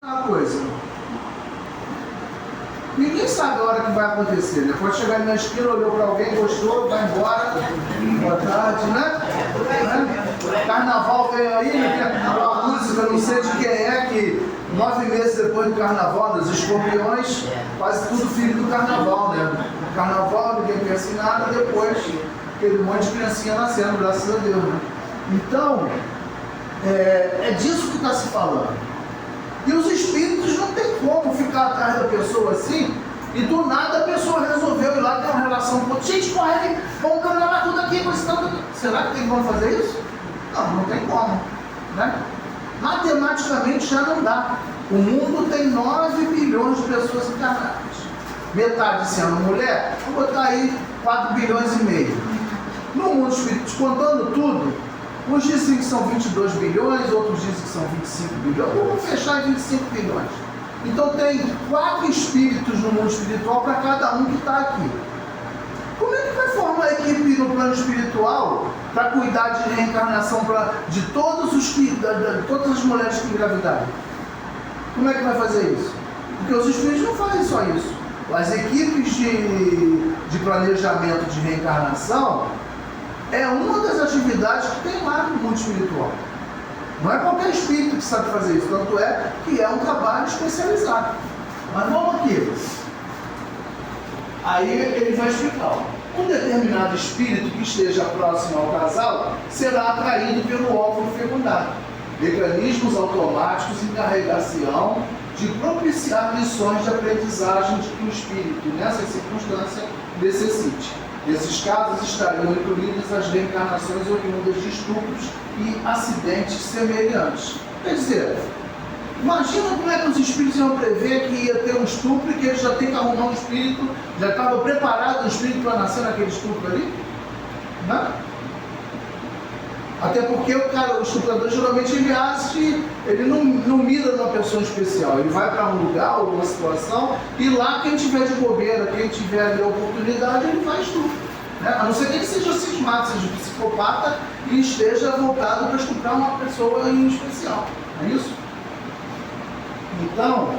Uma coisa, ninguém sabe a hora que vai acontecer, né? Pode chegar ali na esquina, olhou para alguém, gostou, vai embora, boa tarde, né? Carnaval vem aí, né? Uma música, não sei de quem é, que 9 meses depois do carnaval, dos escorpiões, quase tudo filho do carnaval, né? O carnaval, ninguém pensa em nada, depois aquele monte de criancinha nascendo, graças a Deus, né? Então, é disso que está se falando. E os espíritos não tem como ficar atrás da pessoa assim, e do nada a pessoa resolveu ir lá ter uma relação com outra. Gente, corre, vamos caminhar tudo aqui, mas não. Será que tem como fazer isso? Não, não tem como, né? Matematicamente já não dá. O mundo tem 9 bilhões de pessoas encarnadas. Metade sendo mulher, vou botar aí 4 bilhões e meio. No mundo espírita, contando tudo, uns dizem que são 22 bilhões, outros dizem que são 25 bilhões. Vamos fechar em 25 bilhões. Então tem 4 espíritos no mundo espiritual para cada um que está aqui. Como é que vai formar a equipe no plano espiritual para cuidar de reencarnação de todas as mulheres que engravidarem? Como é que vai fazer isso? Porque os espíritos não fazem só isso. As equipes de planejamento de reencarnação é uma das atividades que tem lá no mundo espiritual. Não é qualquer espírito que sabe fazer isso, tanto é que é um trabalho especializado. Mas vamos aqui. Aí ele vai explicar. Um determinado espírito que esteja próximo ao casal será atraído pelo óvulo fecundado. Mecanismos automáticos encarregar-se-ão de propiciar lições de aprendizagem de que o espírito, nessa circunstância, necessite. Nesses casos estariam incluídas as reencarnações oriundas de estupros e acidentes semelhantes. Quer dizer, imagina como é que os espíritos iam prever que ia ter um estupro e que eles já têm que arrumar um espírito, já estava preparado o espírito para nascer naquele estupro ali? Né? Até porque o estuprador geralmente ele não mira numa pessoa especial, ele vai para um lugar ou uma situação e lá quem tiver de bobeira, quem tiver ali a oportunidade, ele faz estupro. Né? A não ser que ele seja cismado, seja psicopata e esteja voltado para estuprar uma pessoa em especial. É isso? Então,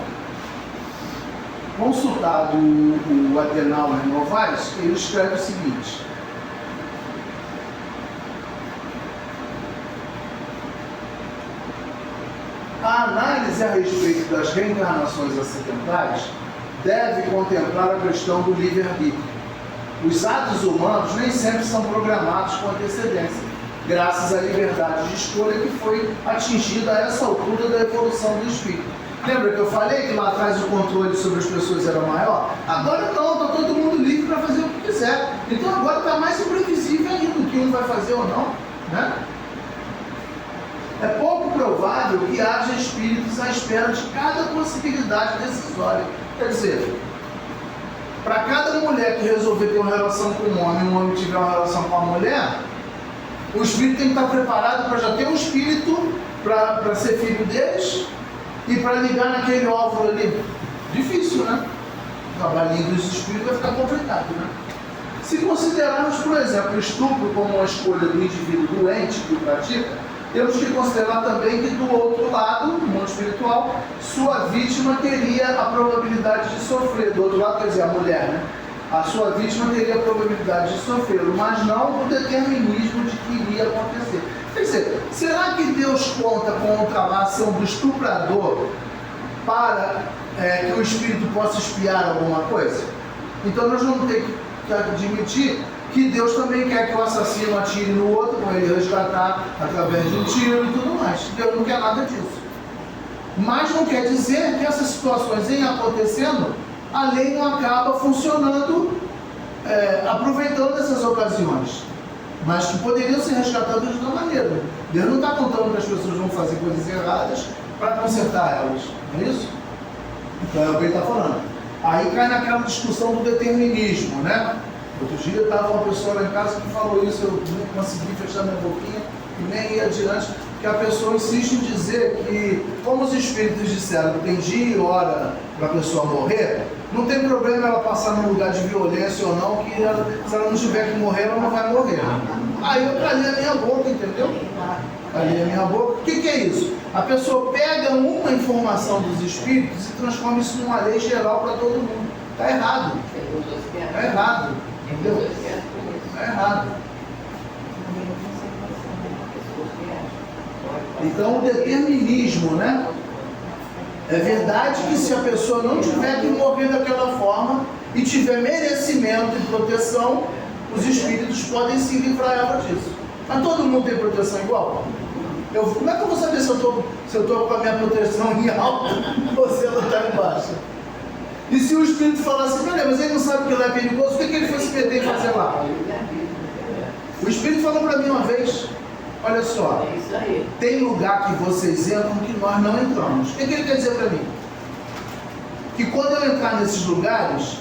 consultado o Adenauer Novaes, ele escreve o seguinte: a análise a respeito das reencarnações acidentais deve contemplar a questão do livre-arbítrio. Os atos humanos nem sempre são programados com antecedência, graças à liberdade de escolha que foi atingida a essa altura da evolução do espírito. Lembra que eu falei que lá atrás o controle sobre as pessoas era maior? Agora não, está todo mundo livre para fazer o que quiser. Então agora está mais imprevisível ainda o que um vai fazer ou não, né? É pouco provável que haja espíritos à espera de cada possibilidade decisória. Quer dizer, para cada mulher que resolver ter uma relação com um homem tiver uma relação com a mulher, o espírito tem que estar preparado para já ter um espírito para ser filho deles e para ligar naquele óvulo ali. Difícil, né? O trabalhinho dos espíritos vai ficar complicado, né? Se considerarmos, por exemplo, o estupro como uma escolha do indivíduo doente que o pratica, temos que considerar também que do outro lado, no mundo espiritual, sua vítima teria a probabilidade de sofrer. Do outro lado, quer dizer, a mulher, né? A sua vítima teria a probabilidade de sofrer, mas não o determinismo de que iria acontecer. Quer dizer, será que Deus conta com a ação do estuprador para que o espírito possa espiar alguma coisa? Então nós vamos ter que admitir que Deus também quer que o assassino atire no outro, com ele resgatar através de um tiro e tudo mais. Deus não quer nada disso. Mas não quer dizer que essas situações em acontecendo, a lei não acaba funcionando, aproveitando essas ocasiões. Mas que poderiam ser resgatadas de outra maneira. Deus não está contando que as pessoas vão fazer coisas erradas para consertar elas. Não é isso? Então é o que ele está falando. Aí cai naquela discussão do determinismo, né? Outro dia estava uma pessoa lá em casa que falou isso, eu não consegui fechar minha boquinha e nem ir adiante, que a pessoa insiste em dizer que, como os espíritos disseram que tem dia e hora para a pessoa morrer, não tem problema ela passar num lugar de violência ou não, que se ela não tiver que morrer, ela não vai morrer. Aí eu calhei a minha boca, entendeu? Calhei a minha boca. O que é isso? A pessoa pega uma informação dos espíritos e transforma isso numa lei geral para todo mundo. Está errado. Está errado. Entendeu? Está errado. Então o determinismo, né? É verdade que se a pessoa não tiver que morrer daquela forma e tiver merecimento e proteção, os espíritos podem se livrar ela disso. Mas todo mundo tem proteção igual? Como é que eu vou saber se eu estou com a minha proteção em alta ou se ela está em baixa? E se o espírito falar assim, mas ele não sabe que lá é perigoso, o que ele foi se meter e fazer lá? O espírito falou para mim uma vez, olha só, tem lugar que vocês entram que nós não entramos. O que ele quer dizer para mim? Que quando eu entrar nesses lugares,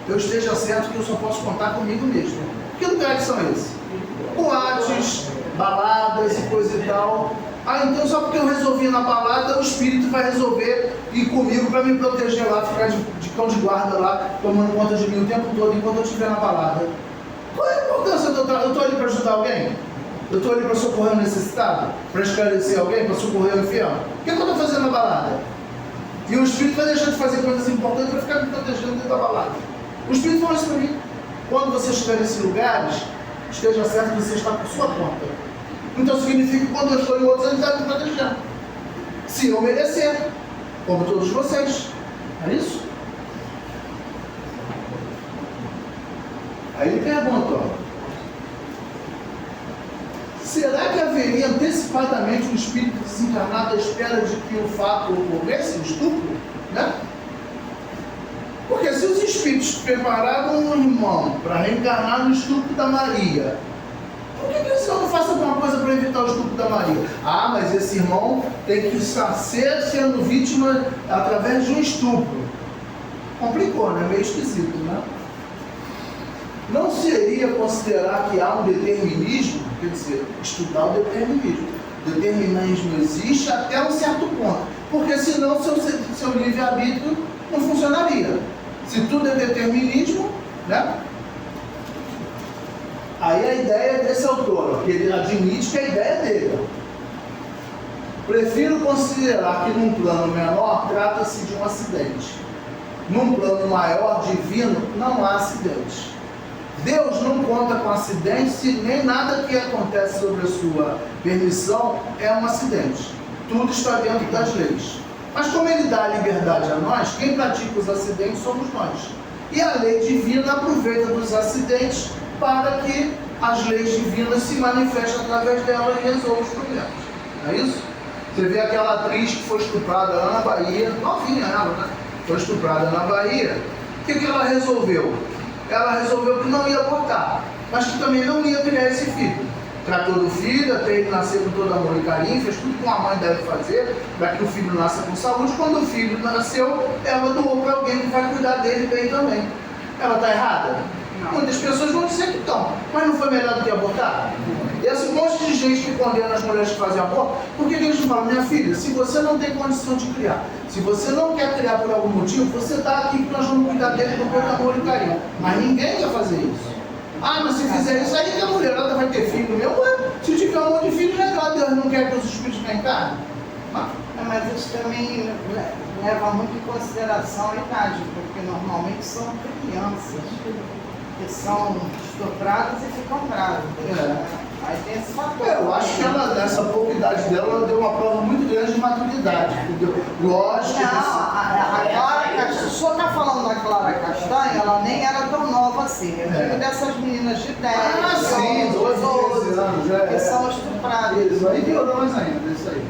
eu esteja certo que eu só posso contar comigo mesmo. Que lugares são esses? Boates, baladas e coisa e tal. Ah, então só porque eu resolvi ir na balada, o espírito vai resolver ir comigo para me proteger lá, ficar de cão de guarda lá, tomando conta de mim o tempo todo enquanto eu estiver na balada. Qual é a importância eu estou ali para ajudar alguém? Eu estou ali para socorrer o necessitado? Para esclarecer alguém? Para socorrer o infiel? O que eu estou fazendo na balada? E o espírito vai deixar de fazer coisas importantes para ficar me protegendo dentro da balada. O espírito falou isso para mim. Quando você estiver nesses lugares, esteja certo que você está por sua conta. Então significa que quando eu estou em outros, ele vai me proteger. Se eu merecer, como todos vocês. É isso? Aí ele pergunta, ó, será que haveria antecipadamente um espírito desencarnado à espera de que o fato ocorresse, o estupro? Né? Porque se os espíritos prepararam um irmão para reencarnar no estupro da Maria, por que esse irmão não faça alguma coisa para evitar o estupro da Maria? Ah, mas esse irmão tem que estar sendo vítima através de um estupro. Complicou, né? Meio esquisito, né? Não seria considerar que há um determinismo, quer dizer, estudar o determinismo. O determinismo existe até um certo ponto, porque senão seu livre-arbítrio não funcionaria. Se tudo é determinismo, né? Aí a ideia desse autor, que ele admite que a ideia é dele. Prefiro considerar que num plano menor trata-se de um acidente. Num plano maior, divino, não há acidente. Deus não conta com acidentes e nem nada que acontece sobre a sua permissão é um acidente. Tudo está dentro das leis. Mas como ele dá a liberdade a nós, quem pratica os acidentes somos nós. E a lei divina aproveita dos acidentes para que as leis divinas se manifestem através dela e resolvam os problemas. Não é isso? Você vê aquela atriz que foi estuprada lá na Bahia, novinha ela, né? Foi estuprada na Bahia. O que ela resolveu? Ela resolveu que não ia abortar, mas que também não ia criar esse filho. Tratou do filho, até ele nascer com todo amor e carinho, fez tudo que uma mãe deve fazer para que o filho nasça com saúde. Quando o filho nasceu, ela doou para alguém que vai cuidar dele bem também. Ela está errada? Não. Muitas pessoas vão dizer que estão, mas não foi melhor do que abortar? E esse monte de gente que condena as mulheres que fazem aborto, por que eles falam, minha filha, se você não tem condição de criar, se você não quer criar por algum motivo, você está aqui que nós vamos cuidar dele com todo amor e carinho. Mas ninguém quer fazer isso. Ah, mas se fizer isso aí, a mulherada vai ter filho meu. Ué, se tiver um monte de filho, legal, Deus não quer que os espíritos reencarnem. Mas isso também leva muito em consideração a idade, porque normalmente são crianças que são estupradas e ficam grávidas. Aí tem esse fator. Eu acho que ela, nessa pouca idade dela, ela deu uma prova muito grande de maturidade. Entendeu? Lógico. Não, a Clara Castanha, o senhor está falando da Clara Castanha, ela nem era tão nova assim. Eu digo dessas meninas de 10, sim, 12, 13 anos, já que são estupradas. Isso aí piorou mais ainda, isso aí.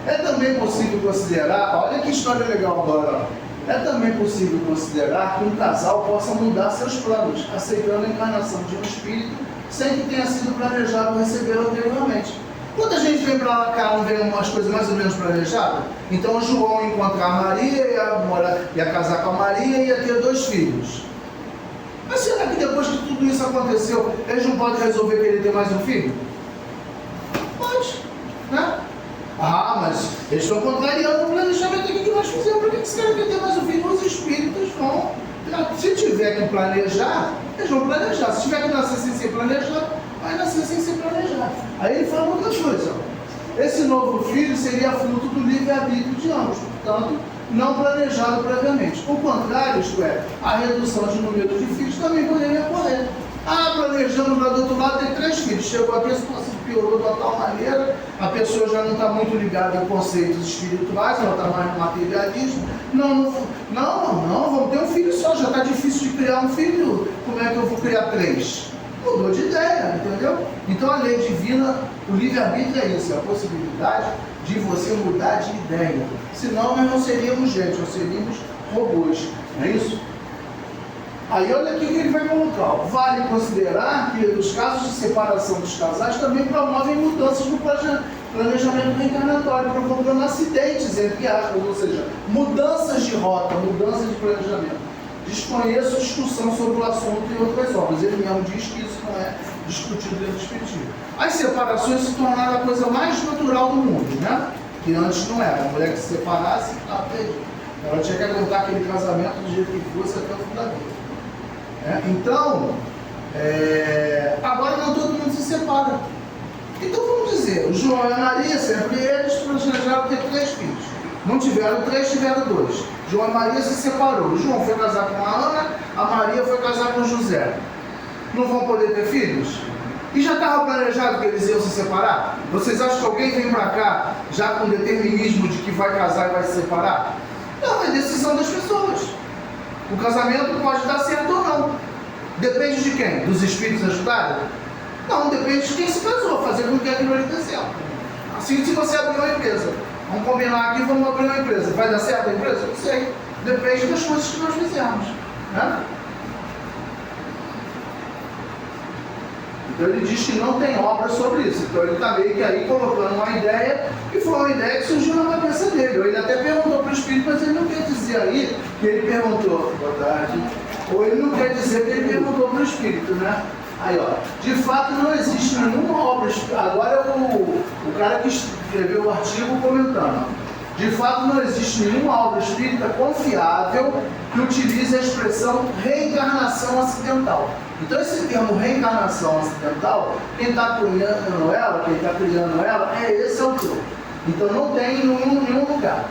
É também possível considerar, olha que história legal agora, é também possível considerar que um casal possa mudar seus planos, aceitando a encarnação de um espírito sem que tenha sido planejado receber anteriormente. Quando a gente vem para cá, não vem umas coisas mais ou menos planejadas? Então o João ia encontrar a Maria, ia casar com a Maria e ia ter 2 filhos. Mas será que depois que tudo isso aconteceu, eles não podem resolver querer ter mais um filho? Pode, né? Ah, mas eles estão contrariando o planejamento aqui que nós fizemos. Por que esse cara quer ter mais um filho? Os espíritos vão. Se tiver que planejar, eles vão planejar. Se tiver que nascer sem ser planejado, vai nascer sem ser planejado. Aí ele fala outra coisa. esse novo filho seria fruto do livre-arbítrio de ambos, portanto, não planejado previamente. O contrário, isto é, a redução de número de filhos também poderia ocorrer. Planejando lá do outro lado, tem 3 filhos. Chegou aqui, a situação piorou de uma tal maneira, a pessoa já não está muito ligada em conceitos espirituais, ela está mais no materialismo. Não, vamos ter um filho só, já está difícil de criar um filho, como é que eu vou criar 3? Mudou de ideia, entendeu? Então a lei divina, o livre-arbítrio é isso, é a possibilidade de você mudar de ideia. Senão nós não seríamos gente, nós seríamos robôs, não é isso? Aí olha aqui o que ele vai colocar. Vale considerar que os casos de separação dos casais também promovem mudanças no planejamento reencarnatório, provocando acidentes, entre aspas, ou seja, mudanças de rota, mudanças de planejamento. Desconheço discussão sobre o assunto em outras obras. Ele mesmo diz que isso não é discutido dentro do Espiritismo. As separações se tornaram a coisa mais natural do mundo, né? Que antes não era. A mulher que se separasse, ela tinha que aguentar aquele casamento do jeito que fosse até o fim da vida. Então, agora não todo mundo se separa. Então vamos dizer, o João e a Maria, sempre eles planejaram ter 3 filhos. Não tiveram 3, tiveram 2. João e Maria se separou. O João foi casar com a Ana, a Maria foi casar com o José. Não vão poder ter filhos? E já estava planejado que eles iam se separar? Vocês acham que alguém vem para cá já com determinismo de que vai casar e vai se separar? Não, é decisão das pessoas. O casamento pode dar certo ou não. Depende de quem? Dos espíritos ajudarem? Não, depende de quem se casou, fazer com que aquilo ali dê certo. Assim, se você abrir uma empresa, vamos combinar aqui, vamos abrir uma empresa, vai dar certo a empresa? Não sei. Depende das coisas que nós fizermos, né? Então ele diz que não tem obra sobre isso. Então ele está meio que aí colocando uma ideia, e foi uma ideia que surgiu na cabeça dele. Ele até perguntou para o Espírito, mas ele não quer dizer aí que ele perguntou, boa tarde, ou ele não quer dizer que ele perguntou para o Espírito, né? Aí, ó, de fato não existe nenhuma obra, agora é o cara que escreveu o artigo comentando, de fato não existe nenhuma obra espírita confiável que utilize a expressão reencarnação acidental. Então esse termo reencarnação acidental, quem está criando ela, esse autor. Então não tem em nenhum lugar.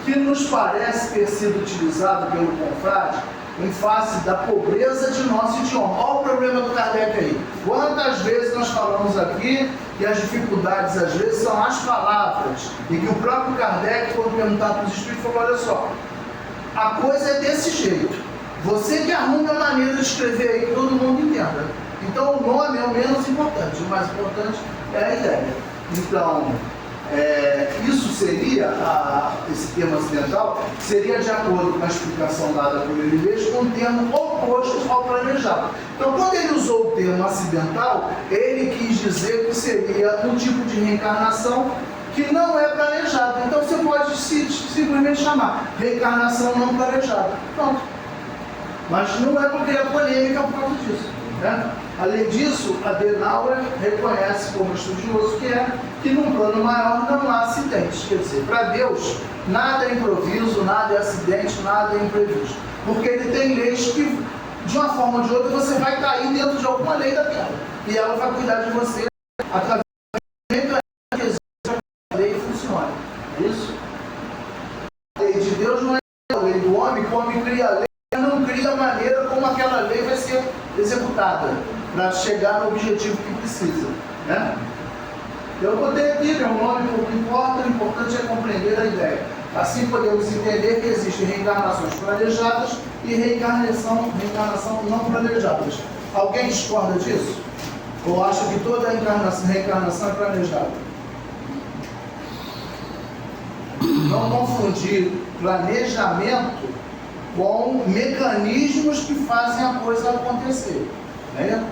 Que nos parece ter sido utilizado pelo confrade em face da pobreza de nosso idioma. Olha o problema do Kardec aí. Quantas vezes nós falamos aqui que as dificuldades às vezes são as palavras, e que o próprio Kardec, quando perguntado para os espíritos, falou, olha só, a coisa é desse jeito. Você que arruma a maneira de escrever aí que todo mundo entenda. Então o nome é o menos importante, o mais importante é a ideia. Então, isso seria, esse termo acidental, seria de acordo com a explicação dada por ele mesmo, um termo oposto ao planejado. Então, quando ele usou o termo acidental, ele quis dizer que seria um tipo de reencarnação que não é planejado. Então, você pode simplesmente chamar reencarnação não planejada. Pronto. Mas não é porque é polêmica por causa disso, né? Além disso, Adenauer reconhece como estudioso que num plano maior não há acidentes. Quer dizer, para Deus, nada é improviso, nada é acidente, nada é imprevisto. Porque ele tem leis que, de uma forma ou de outra, você vai cair dentro de alguma lei daquela. E ela vai cuidar de você através do mecanismo que a lei funcione. Isso? A lei de Deus não é a lei do homem, que o homem cria a lei, não cria a maneira como aquela lei vai ser executada para chegar no objetivo que precisa, né? Eu botei aqui, meu nome pouco importa, o importante é compreender a ideia. Assim podemos entender que existem reencarnações planejadas e reencarnação não planejadas. Alguém discorda disso? Ou acha que toda reencarnação é planejada? Não confundir planejamento com mecanismos que fazem a coisa acontecer. Né?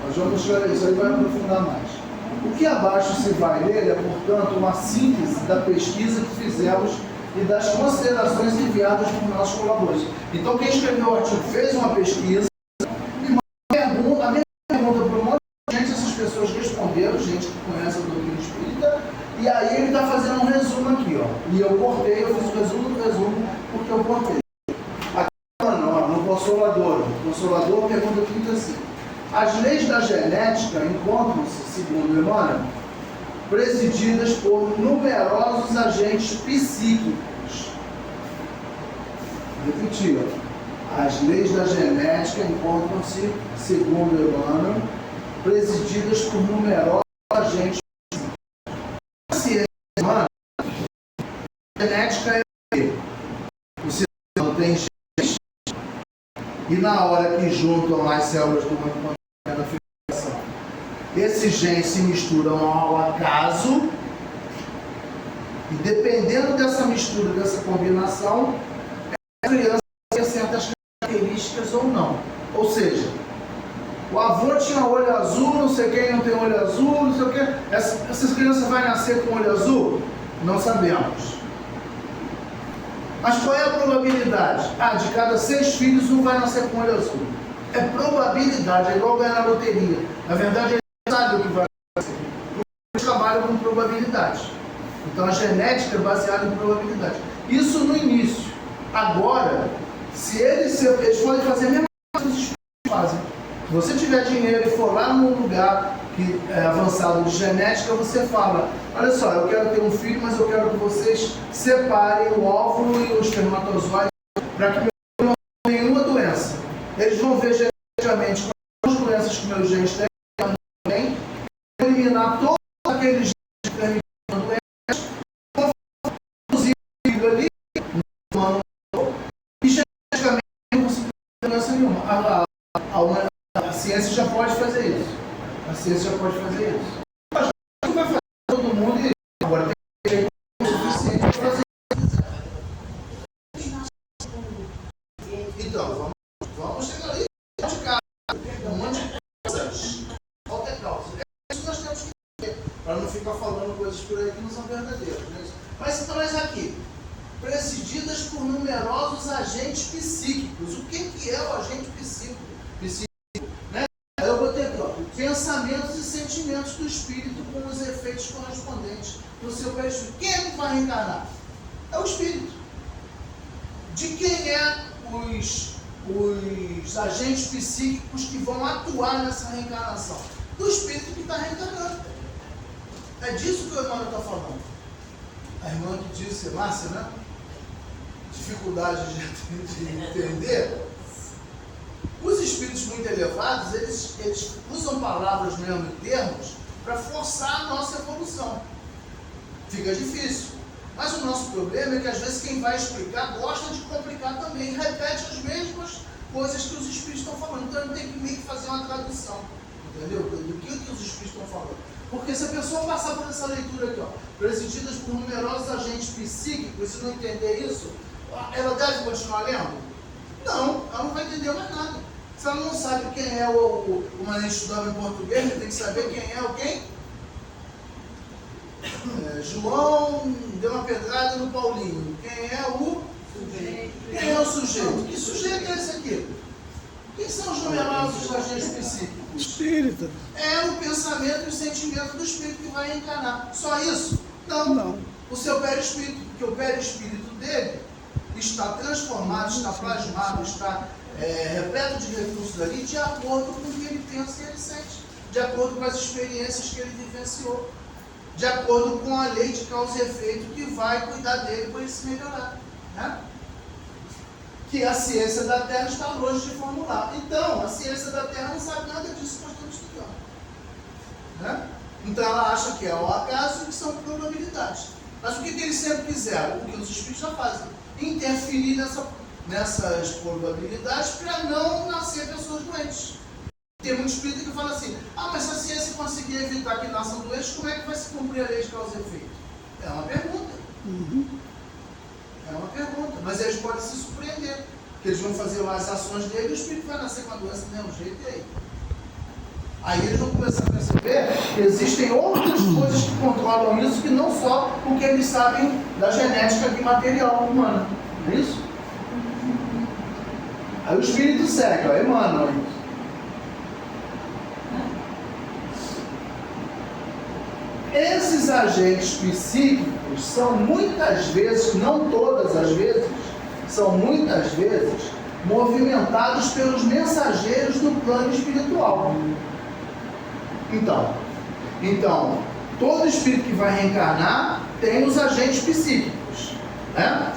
Nós vamos ver isso, aí vai aprofundar mais. O que abaixo se vai ler é, portanto, uma síntese da pesquisa que fizemos e das considerações enviadas por nossos colaboradores. Então, quem escreveu o artigo fez uma pesquisa e uma pergunta, a mesma pergunta para um monte de gente, essas pessoas responderam, gente que conhece a doutrina espírita, e aí ele está fazendo um resumo aqui, ó. E eu cortei, eu fiz o resumo do resumo, porque eu cortei. Aqui não posso Consolador. Consolador pergunta 35. As leis da genética encontram-se, segundo Emmanuel, presididas por numerosos agentes psíquicos. Repetir. As leis da genética encontram-se, segundo Emmanuel, presididas por numerosos agentes psíquicos. A ciência humana, a genética é o ser humano tem genes, e na hora que juntam as células do humano na fecundação, esses genes se misturam ao acaso, e dependendo dessa mistura, dessa combinação, a criança tem certas características ou não. Ou seja, o avô tinha olho azul, não sei quem não tem olho azul, não sei o que. Essa criança vai nascer com olho azul? Não sabemos. Mas qual é a probabilidade? De cada 6 filhos, um vai nascer com olho azul. É probabilidade, é igual ganhar na loteria. Na verdade, ele sabe o que vai acontecer. Eles trabalham com probabilidade. Então, a genética é baseada em probabilidade. Isso no início. Agora, se eles podem fazer a mesma coisa que os espíritos fazem. Se você tiver dinheiro e for lá num lugar que é avançado de genética, você fala: olha só, eu quero ter um filho, mas eu quero que vocês separem o óvulo e o espermatozoide para que meu filho não tenha nenhuma doença. Eles vão ver geneticamente quais doenças que meus genes têm, eliminar todos aqueles genes que permitem doenças, vão produzir um filho ali, e geneticamente não conseguir doença nenhuma. A ciência já pode fazer isso. A ciência já pode fazer isso. Mas não vai fazer todo mundo e agora tem jeito suficiente para fazer isso. Então, vamos chegar ali de casa. Um monte de coisas. Qual é a causa? É isso que nós temos que entender, para não ficar falando coisas por aí que não são verdadeiras. Né? Mas nós aqui, presididas por numerosos agentes psíquicos. O que é o agente psíquico? Eu botei aqui, ó, pensamentos e sentimentos do espírito com os efeitos correspondentes no seu perispírito. Quem é que vai reencarnar? É o espírito. De quem é os agentes psíquicos que vão atuar nessa reencarnação? Do espírito que está reencarnando. É disso que o Emmanuel está falando. A irmã que disse, Márcia, né? Dificuldade de entender. Os espíritos muito elevados, eles usam palavras mesmo e termos para forçar a nossa evolução. Fica difícil. Mas o nosso problema é que às vezes quem vai explicar gosta de complicar também, repete as mesmas coisas que os espíritos estão falando. Então ele tem que meio que fazer uma tradução, entendeu? Do que os espíritos estão falando. Porque se a pessoa passar por essa leitura aqui, ó, presididas por numerosos agentes psíquicos, e não entender isso, ela deve continuar lendo? Não, ela não vai entender mais nada. Se ela não sabe quem é o maneiro estudando em português, ele tem que saber quem é o quem? João deu uma pedrada no Paulinho. Quem é o sujeito? Quem é o sujeito? Que sujeito é esse aqui? Quem são os numerosos agentes psíquicos? Espírito. É o pensamento e o sentimento do espírito que vai encarnar. Só isso? Não. O seu perispírito, porque o perispírito dele está transformado, está plasmado, está repleto de recursos ali, de acordo com o que ele pensa e ele sente, de acordo com as experiências que ele vivenciou, de acordo com a lei de causa e efeito que vai cuidar dele para ele se melhorar. Né? Que a ciência da Terra está longe de formular. Então, a ciência da Terra não sabe nada disso que nós estamos estudando. Né? Então, ela acha que é o acaso e que são probabilidades. Mas o que eles sempre quiseram? O que os espíritos já fazem? Interferir nessas probabilidades para não nascer pessoas doentes. Tem muito espírito que fala assim: mas se a ciência conseguir evitar que nasçam doentes, como é que vai se cumprir a lei de causa e efeito? É uma pergunta. É uma pergunta. Mas eles podem se surpreender, que eles vão fazer lá as ações dele e o espírito vai nascer com a doença do mesmo jeito, e aí? Aí eles vão começar a perceber que existem outras coisas que controlam isso, que não só o que eles sabem da genética e material humana. Não é isso? Aí o espírito segue, ó, Emmanuel. Esses agentes psíquicos são muitas vezes, não todas as vezes, são muitas vezes movimentados pelos mensageiros do plano espiritual. Então, todo espírito que vai reencarnar tem os agentes psíquicos, né?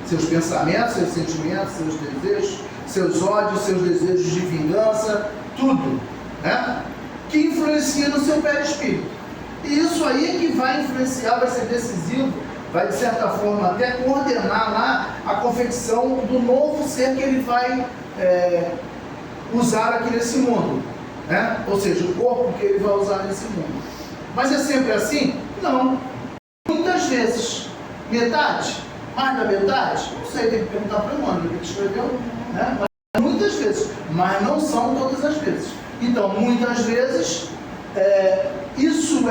Seus pensamentos, seus sentimentos, seus desejos, seus ódios, seus desejos de vingança, tudo, né? Que influencia no seu perispírito. E isso aí é que vai influenciar, vai ser decisivo, vai de certa forma até coordenar lá a confecção do novo ser que ele vai usar aqui nesse mundo, né? Ou seja, o corpo que ele vai usar nesse mundo. Mas é sempre assim? Não. Muitas vezes. Metade? Mais da metade? Não sei, tem que perguntar para o Emmanuel, que escreveu, né? Mas muitas vezes. Mas não são todas as vezes. Então, muitas vezes, isso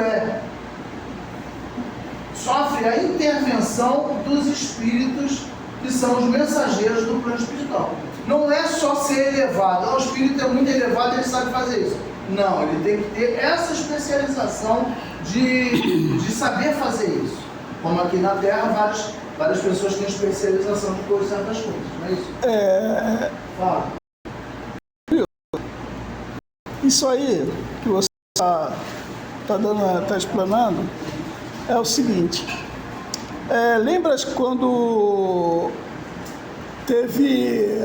sofre a intervenção dos espíritos que são os mensageiros do plano espiritual. Não é só ser elevado. O espírito é muito elevado, ele sabe fazer isso. Não, ele tem que ter essa especialização de saber fazer isso. Como aqui na Terra, várias pessoas têm especialização de certas coisas, não é isso? Fala. Isso aí que você está explanando é o seguinte. Lembras quando teve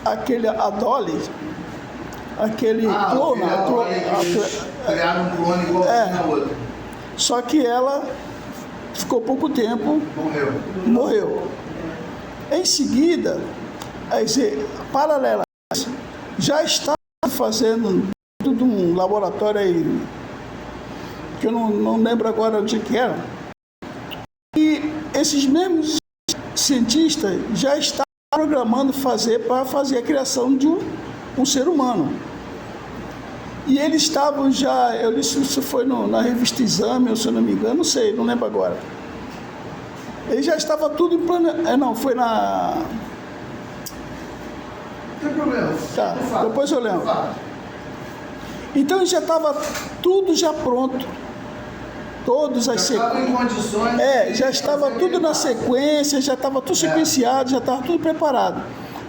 aquele Adolly, aquele clone, criaram um clone igual a outra. Só que ela ficou pouco tempo, morreu. Em seguida, paralela a isso, já está fazendo tudo um laboratório aí, que eu não lembro agora onde que era, e esses mesmos cientistas já estão programando para fazer a criação de um ser humano. E eles estavam já, eu disse, isso foi na revista Exame, se eu não me engano, não sei, não lembro agora. Ele já estava tudo em plano. Não, foi na. Não tem problema. Tá, depois eu lembro. Então já estava tudo já pronto. Todas as sequências. Já estava tudo na sequência, já estava tudo sequenciado, já estava tudo preparado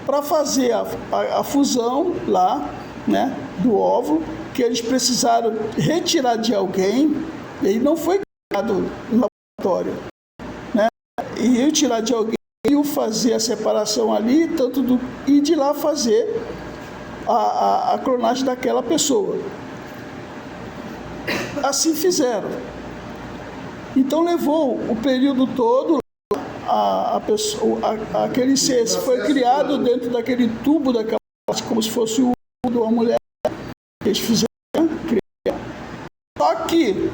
para fazer a fusão lá, né, do óvulo, que eles precisaram retirar de alguém, e não foi criado no laboratório, né? E retirar de alguém e fazer a separação ali, e de lá fazer a clonagem daquela pessoa. Assim fizeram. Então levou o período todo, aquele ser foi criado dentro daquele tubo, como se fosse o de uma mulher. Eles fizeram criar. Só que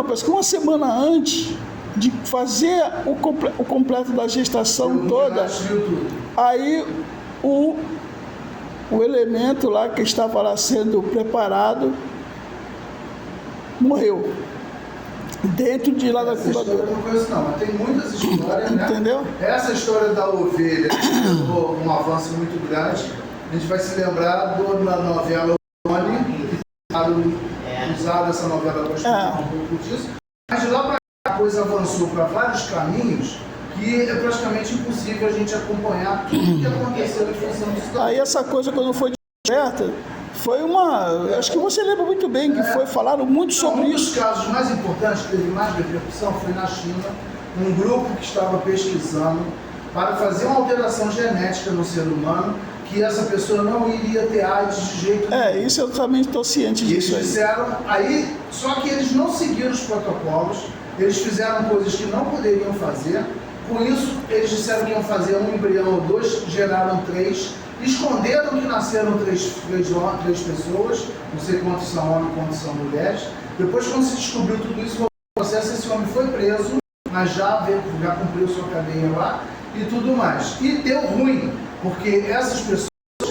parece que uma semana antes de fazer o completo da gestação toda, aí o elemento lá que estava lá sendo preparado morreu dentro de lá da incubadora. Eu não conheço não, mas tem muitas histórias, né? Entendeu? Essa história da ovelha levou um avanço muito grande. A gente vai se lembrar da novela usaram essa novela para explicar um pouco disso. Mas de lá para cá a coisa avançou para vários caminhos que é praticamente impossível a gente acompanhar tudo que aconteceu em função disso. Aí essa coisa, quando foi descoberta, foi acho que você lembra muito bem que falaram muito sobre isso. Um dos casos mais importantes que teve mais repercussão foi na China, um grupo que estava pesquisando para fazer uma alteração genética no ser humano, que essa pessoa não iria ter AIDS de jeito nenhum. Isso eu também estou ciente disso. Eles disseram, só que eles não seguiram os protocolos, eles fizeram coisas que não poderiam fazer. Com isso, eles disseram que iam fazer um embrião ou dois, geraram 3, esconderam que nasceram 3 pessoas, não sei quantos são homens, quantos são mulheres. Depois, quando se descobriu tudo isso, esse homem foi preso, mas já cumpriu sua cadeia lá e tudo mais. E deu ruim, porque essas pessoas,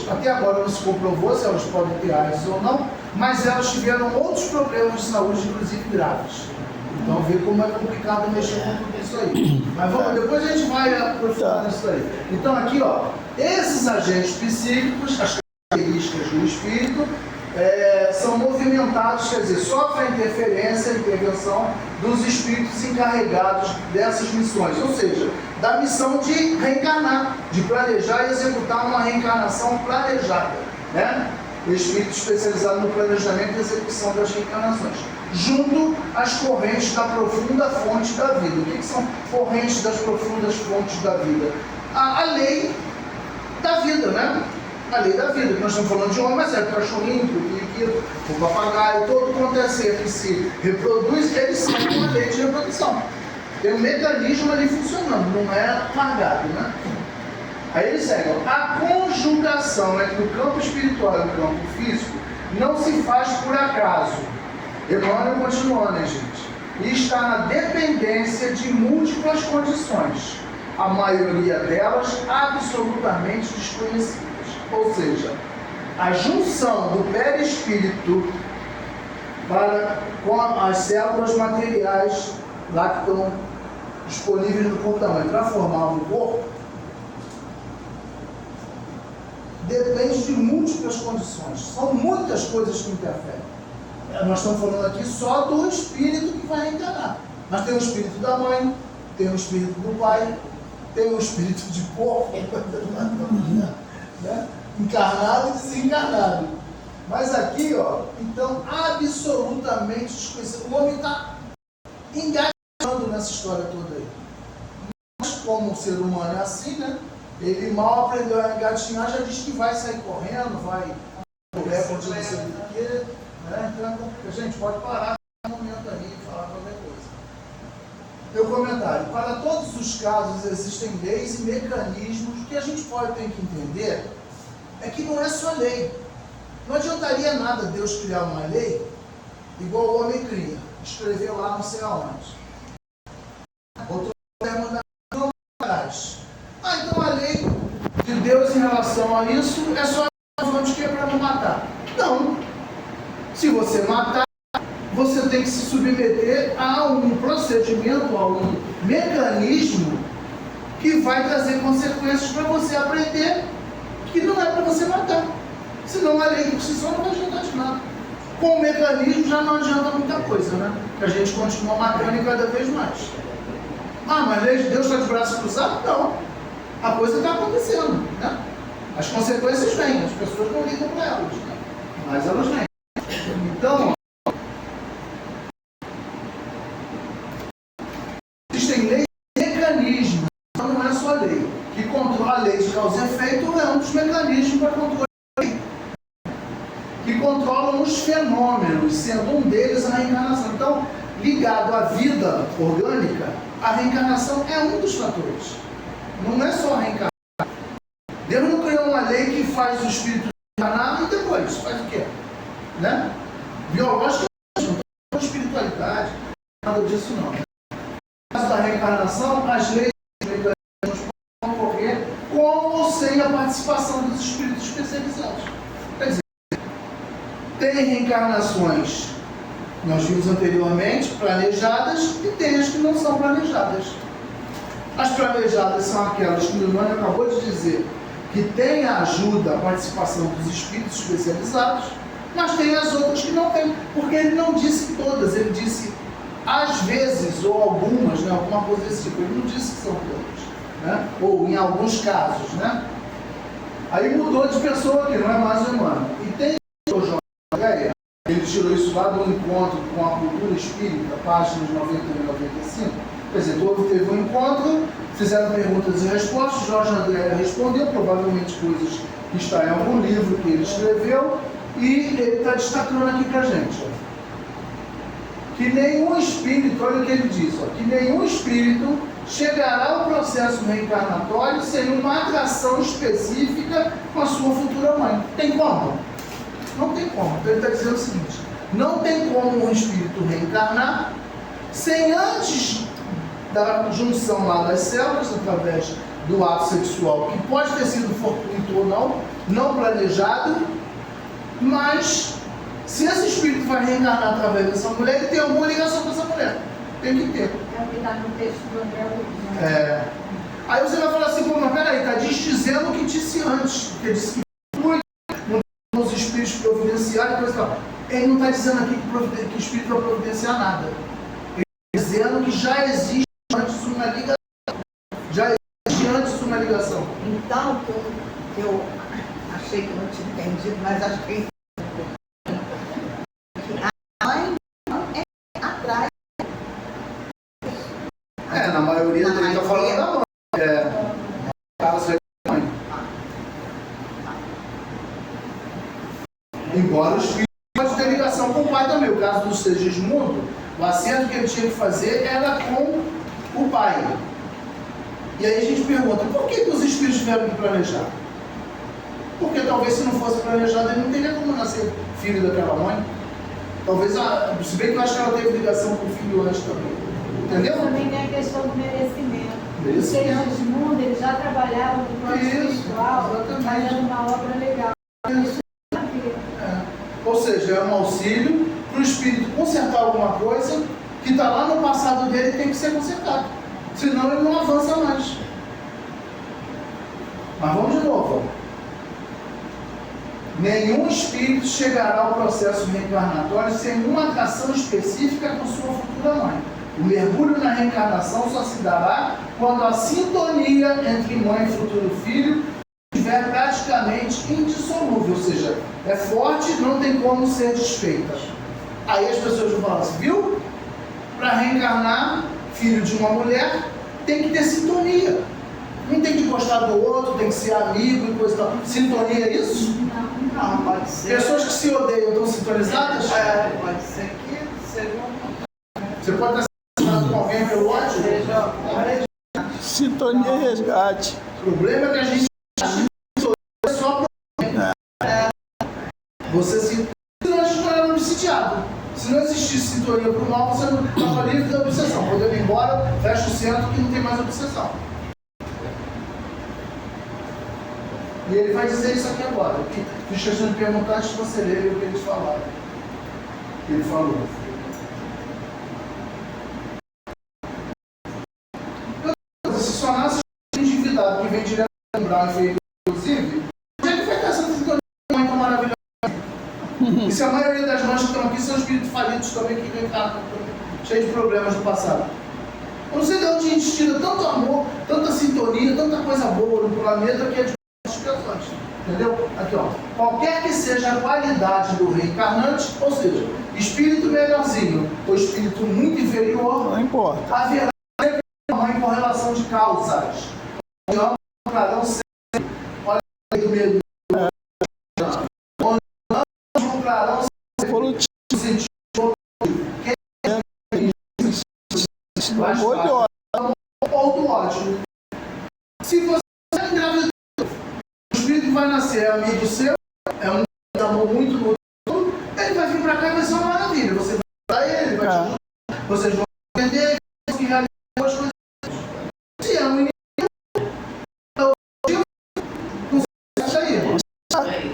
até agora não se comprovou se elas podem ter AIDS ou não, mas elas tiveram outros problemas de saúde, inclusive graves. Então, vê como é complicado mexer com tudo isso aí. Mas depois a gente vai aprofundar nisso aí. Então, aqui, esses agentes psíquicos, as características do espírito, são movimentados, quer dizer, sofrem a intervenção dos espíritos encarregados dessas missões, ou seja, da missão de reencarnar, de planejar e executar uma reencarnação planejada, né? O espírito especializado no planejamento e execução das reencarnações, junto às correntes da profunda fonte da vida. O que são correntes das profundas fontes da vida? A lei da vida, né? A lei da vida, que nós estamos falando de homem, mas é o cachorrinho, o periquito, o papagaio, todo quanto é ser que se reproduz, eles seguem uma lei de reprodução. Tem um mecanismo ali funcionando, não é largado, né? Aí eles seguem. A conjugação entre o campo espiritual e o campo físico não se faz por acaso. Emmanuel continua, né, gente? E está na dependência de múltiplas condições, a maioria delas absolutamente desconhecidas. Ou seja, a junção do perispírito com as células materiais lá que estão disponíveis no corpo da mãe para formar um corpo depende de múltiplas condições. São muitas coisas que interferem. Nós estamos falando aqui só do espírito que vai reencarnar. Mas tem o espírito da mãe, tem o espírito do pai, tem o espírito de porco, né? Encarnado e desencarnado. Mas aqui, ó, então, absolutamente desconhecido. O homem está engajando nessa história toda aí. Mas como o ser humano é assim, né? Ele mal aprendeu a engatinhar, já diz que vai sair correndo, vai correr quando você quer, né? Então, a gente pode parar um momento aí e falar qualquer coisa. Meu comentário: para todos os casos existem leis e mecanismos. O que a gente pode ter que entender é que não é só lei. Não adiantaria nada Deus criar uma lei igual o homem cria, escreveu lá não sei aonde. Outro termo da não atrás. Então a lei de Deus em relação a isso é só vamos que é para não matar. Não. Se você matar, você tem que se submeter a um procedimento, a um mecanismo que vai trazer consequências para você aprender que não é para você matar. Senão a lei por si só não vai adiantar de nada. Com o mecanismo já não adianta muita coisa, né? Que a gente continua matando e cada vez mais. Ah, mas a lei de Deus está de braço cruzado? Não. A coisa está acontecendo, né? As consequências vêm, as pessoas não ligam para elas, né? Mas elas vêm. Então, existem leis e mecanismos, então não é só a lei. Que controla a lei de causa e efeito é um dos mecanismos para controlar a lei. Que controlam os fenômenos, sendo um deles a reencarnação. Então, ligado à vida orgânica, a reencarnação é um dos fatores. Não é só a reencarnação. Deus não criou uma lei que faz o espírito reencarnar e depois faz o quê? Né? Biológica, não tem espiritualidade, nada disso não. No caso da reencarnação, as leis e os mecanismos podem ocorrer com ou sem a participação dos espíritos especializados. Quer dizer, tem reencarnações, nós vimos anteriormente, planejadas, e tem as que não são planejadas. As planejadas são aquelas que o Emmanuel acabou de dizer, que tem a ajuda, a participação dos espíritos especializados, mas tem as outras que não tem, porque ele não disse todas, ele disse às vezes, ou algumas, né, alguma coisa desse tipo, ele não disse que são todas, né, ou em alguns casos, né. Aí mudou de pessoa aqui, não é mais o Emmanuel. E tem o João Gaia, ele tirou isso lá do encontro com a cultura espírita, páginas 91 e 95, quer dizer, teve um encontro, fizeram perguntas e respostas, Jorge André respondeu, provavelmente coisas que está em algum livro que ele escreveu, e ele está destacando aqui para a gente, ó, que nenhum espírito, olha o que ele diz, ó, que nenhum espírito chegará ao processo reencarnatório sem uma atração específica com a sua futura mãe. Tem como? Não tem como. Então ele está dizendo o seguinte, não tem como um espírito reencarnar sem antes da junção lá das células, através do ato sexual, que pode ter sido fortuito ou não planejado, mas se esse espírito vai reencarnar através dessa mulher, ele tem alguma ligação com essa mulher. Tem que ter. É o que está no texto do André Luiz, né? Aí você vai falar assim, pô, mas peraí, está dizendo o que disse antes, porque disse que flui nos espíritos espíritos providenciarem, coisa e tal. Ele não está dizendo aqui que o espírito vai providenciar nada. Ele está dizendo que já existe antes uma ligação. Já existe antes uma ligação. Então, que eu achei que não tinha entendido, mas acho que a mãe é atrás. Na maioria Na ele está falando da mãe. Caso da mãe. Embora os filhos podem ter ligação com o pai também. O caso do Segismundo, o acerto que ele tinha que fazer era com o pai. E aí a gente pergunta, por que os espíritos tiveram que planejar? Porque talvez se não fosse planejado, ele não teria como nascer filho daquela mãe. Talvez, se bem que eu acho que ela teve ligação com o filho antes também. Entendeu? Também tem a questão do merecimento. Merecimento. O Segismundo, ele já trabalhava no plano espiritual, fazendo uma obra legal. Isso tem a ver. Ou seja, é um auxílio para o espírito consertar alguma coisa que está lá no passado dele e tem que ser consertado. Senão ele não avança mais. Mas vamos de novo. Nenhum espírito chegará ao processo reencarnatório sem uma atração específica com sua futura mãe. O mergulho na reencarnação só se dará quando a sintonia entre mãe e futuro filho estiver praticamente indissolúvel, ou seja, é forte, não tem como ser desfeita. Aí as pessoas vão falar assim, viu? Para reencarnar, filho de uma mulher, tem que ter sintonia. Um tem que gostar do outro, tem que ser amigo e coisa e tal. Sintonia é isso? Não, pode ser. Pessoas que se odeiam estão sintonizadas? Pode ser que seja Você pode estar sintonizado com alguém pelo ódio? Sintonia e resgate. O problema é que a gente acha que é só problema. Você se... Senão a gente não era obsidiado. Se não existisse sintonia para o mal, você não estava livre da obsessão. Podendo ir embora, fecha o centro que não tem mais obsessão. E ele vai dizer isso aqui agora. Fiz questão de perguntar antes de você ler o que eles falaram. O que ele falou. Se só nasce endividado que vem direto do Brown e feio, inclusive, onde é que vai ter essa sintonia mãe tão maravilhosa? E se a maioria das mães que estão aqui são espíritos falidos também, que reencarnam, cheios de problemas do passado. Eu não sei de onde a gente tira tanto amor, tanta sintonia, tanta coisa boa no planeta que é de expiações. Entendeu? Aqui, ó. Qualquer que seja a qualidade do reencarnante, ou seja, espírito melhorzinho ou espírito muito inferior, Não importa. haverá sempre uma mãe com relação de causas. Não comprarão sempre. Olha aí o medo. Não comprarão Evolutivo. sentido. Do amor e do ódio. Ou do ódio. Se você é engravidado, o espírito vai nascer, é amigo seu, é um amor muito no outro, ele vai vir pra cá e vai ser uma maravilha. Você vai ajudar ele, vai te ajudar. Vocês vão entender, vai conseguir realizar as coisas. Se é um inimigo, conserta aí.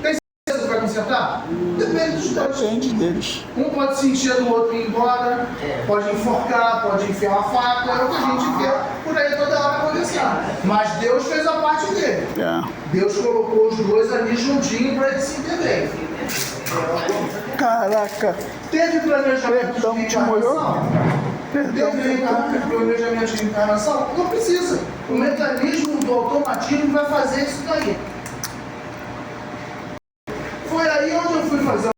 Tem certeza que vai consertar? Depende dos dois. Depende deles. Um pode se encher do outro e ir embora, pode enforcar, pode enfiar uma faca, é o que a gente vê por aí toda hora acontecendo. Mas Deus fez a parte dele. Deus colocou os dois ali juntinho para eles se entenderem. Caraca. Teve planejamento Perdão, de te molhou? reencarnação? Perdão. Teve planejamento de reencarnação? Não precisa. O mecanismo do automatismo vai fazer isso daí. Foi aí onde eu fui fazer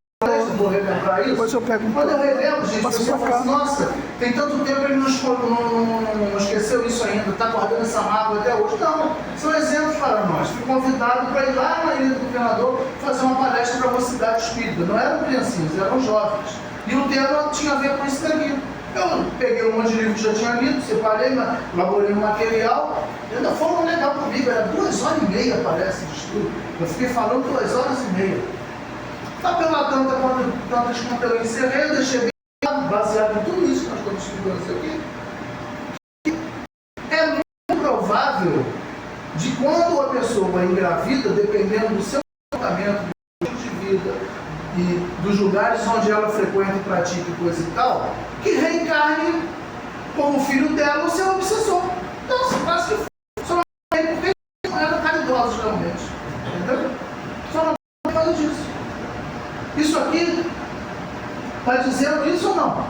vou relembrar isso. Depois eu pego. Quando eu relembro, gente, Passa o pessoal pra fala cá. assim, nossa, tem tanto tempo ele não esqueceu isso ainda, está guardando essa mágoa até hoje. Não, são exemplos para nós. Fui convidado para ir lá na ilha do governador fazer uma palestra para a mocidade espírita. Não eram criancinhas, eram jovens. E o tema tinha a ver com isso daqui. Eu peguei um monte de livro que já tinha lido, separei, elaborei um material, e ainda foram legal comigo, era 2h30 parece de estudo. Eu fiquei falando 2h30. Tá pela tanta, quando eu encerrei, eu deixei bem baseado em tudo isso que nós estamos estudando isso aqui. É muito provável de quando a pessoa engravida, dependendo do seu comportamento, do tipo de vida e dos lugares onde ela frequenta e pratica coisa e tal, que reencarne como filho dela o seu obsessor. Então, se passa que só não porque não eram caridosos realmente. Entendeu? Só não por causa disso. dizendo isso ou não?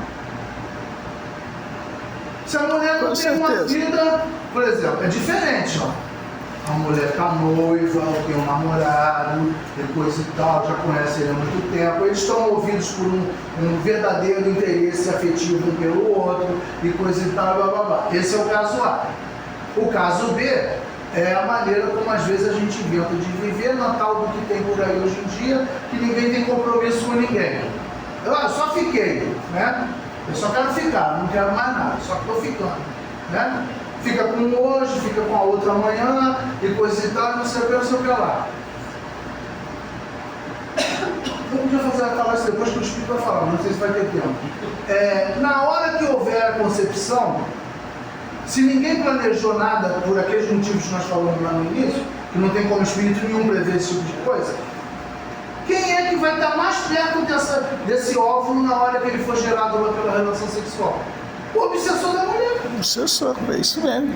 Se a mulher não Com tem uma certeza. vida, por exemplo, é diferente, ó. A mulher tá noiva, ou tem um namorado, e coisa e tal, já conhece ele há muito tempo, eles estão movidos por um verdadeiro interesse afetivo um pelo outro, e coisa e tal, blá blá blá. Esse é o caso A. O caso B é a maneira como às vezes a gente inventa de viver na tal do que tem por aí hoje em dia, que ninguém tem compromisso com ninguém. Eu só fiquei, né? Eu só quero ficar, não quero mais nada, só que estou ficando, né? Fica com um hoje, fica com a outra amanhã, e coisa e tal, não sei o que, não sei o que lá. Eu podia falar isso depois que o Espírito vai falar, não sei se vai ter tempo. Na hora que houver a concepção, se ninguém planejou nada por aqueles motivos que nós falamos lá no início, que não tem como espírito nenhum prever esse tipo de coisa, quem é que vai estar mais perto desse óvulo na hora que ele for gerado pela relação sexual? O obsessor da mulher. O obsessor, é isso mesmo.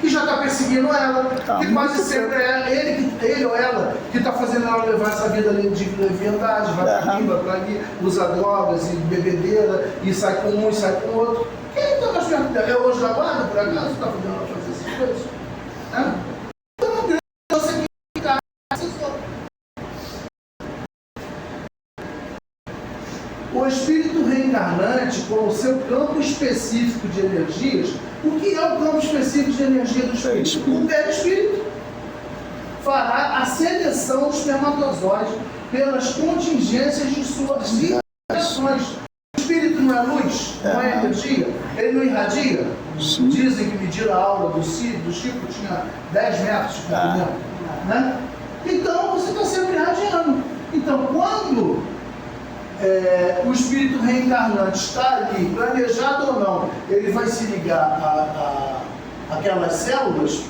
Que já está perseguindo ela, Tá, que quase muito sempre é ele ou ela que está fazendo ela levar essa vida de leviandade, vai para aqui, vai para ali, usa drogas e bebedeira, e sai com um e sai com o outro. Quem está mais perto dela? É o anjo da guarda, por acaso, está fazendo ela fazer essas coisas? Então não grande você que ficar obsessor. O espírito reencarnante, com o seu campo específico de energias, o que é o campo específico de energia do espírito? O perispírito. Fará a seleção dos espermatozoides pelas contingências de suas vibrações. O espírito não é luz? Não é energia? Ele não irradia? Sim. Dizem que mediram a aula do Chico tinha 10 metros de comprimento, né? Então você está sempre irradiando. Então quando o espírito reencarnante está ali, planejado ou não, ele vai se ligar àquelas células,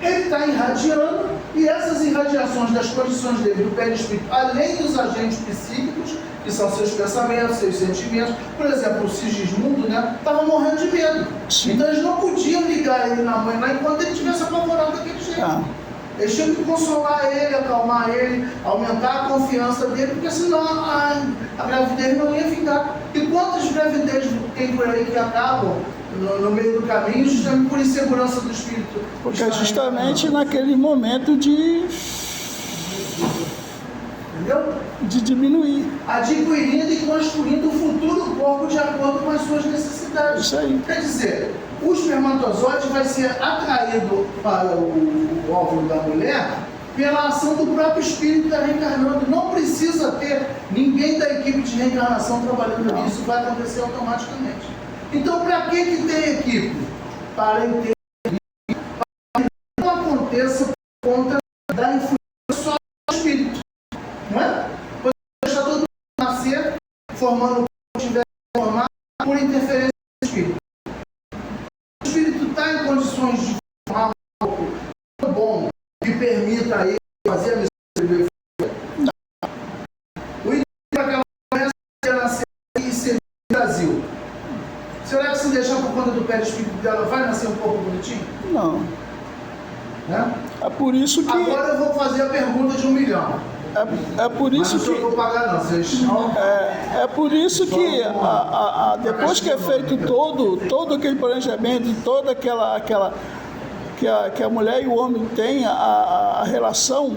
ele está irradiando, e essas irradiações das condições dele, do perispírito, além dos agentes psíquicos, que são seus pensamentos, seus sentimentos, por exemplo, o Sigismundo, né, estava morrendo de medo. Sim. Então eles não podiam ligar ele na mãe lá enquanto ele estivesse apavorado daquele jeito. Eles tinham que consolar ele, acalmar ele, aumentar a confiança dele, porque senão a gravidez não ia ficar. E quantas gravidezes tem por aí que acabam no meio do caminho, justamente por insegurança do espírito? Porque é justamente naquele momento de Entendeu? diminuir. Adquirindo e construindo o futuro corpo de acordo com as suas necessidades. Isso aí. Quer dizer, o espermatozoide vai ser atraído para o óvulo da mulher pela ação do próprio espírito que está reencarnando. Não precisa ter ninguém da equipe de reencarnação trabalhando ali, isso vai acontecer automaticamente. Então, para que tem equipe? Para entender para que não aconteça por conta da influência só do espírito. Não é? Você deixa todo mundo nascer formando o que tiver formado por interferência do espírito. O espírito está em condições de formar um corpo tão bom que permita a ele fazer a missão que ele veio fazer. O ideal para aquela mulher é nascer e ser no Brasil. Será que se deixar por conta do perispírito dela vai nascer um corpo bonitinho? Não. Né? É por isso que. Agora eu vou fazer a pergunta de 1 milhão. É por isso Mas eu não que. vou pagar não, vocês não. É por isso que depois que é feito todo aquele planejamento, toda aquela que a mulher e o homem têm a relação,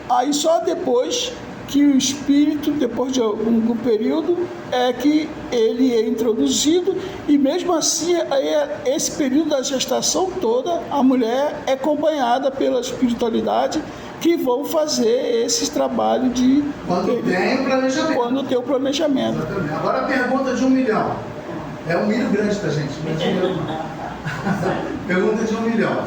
aí só depois que o espírito, depois de algum período, é que ele é introduzido, e mesmo assim, esse período da gestação toda, a mulher é acompanhada pela espiritualidade, que vão fazer esses trabalhos de... Quando tem o planejamento. Quando tem o planejamento. Exatamente. Agora a pergunta de 1 milhão. É um milho grande pra gente, não é dinheiro não. Pergunta de 1 milhão.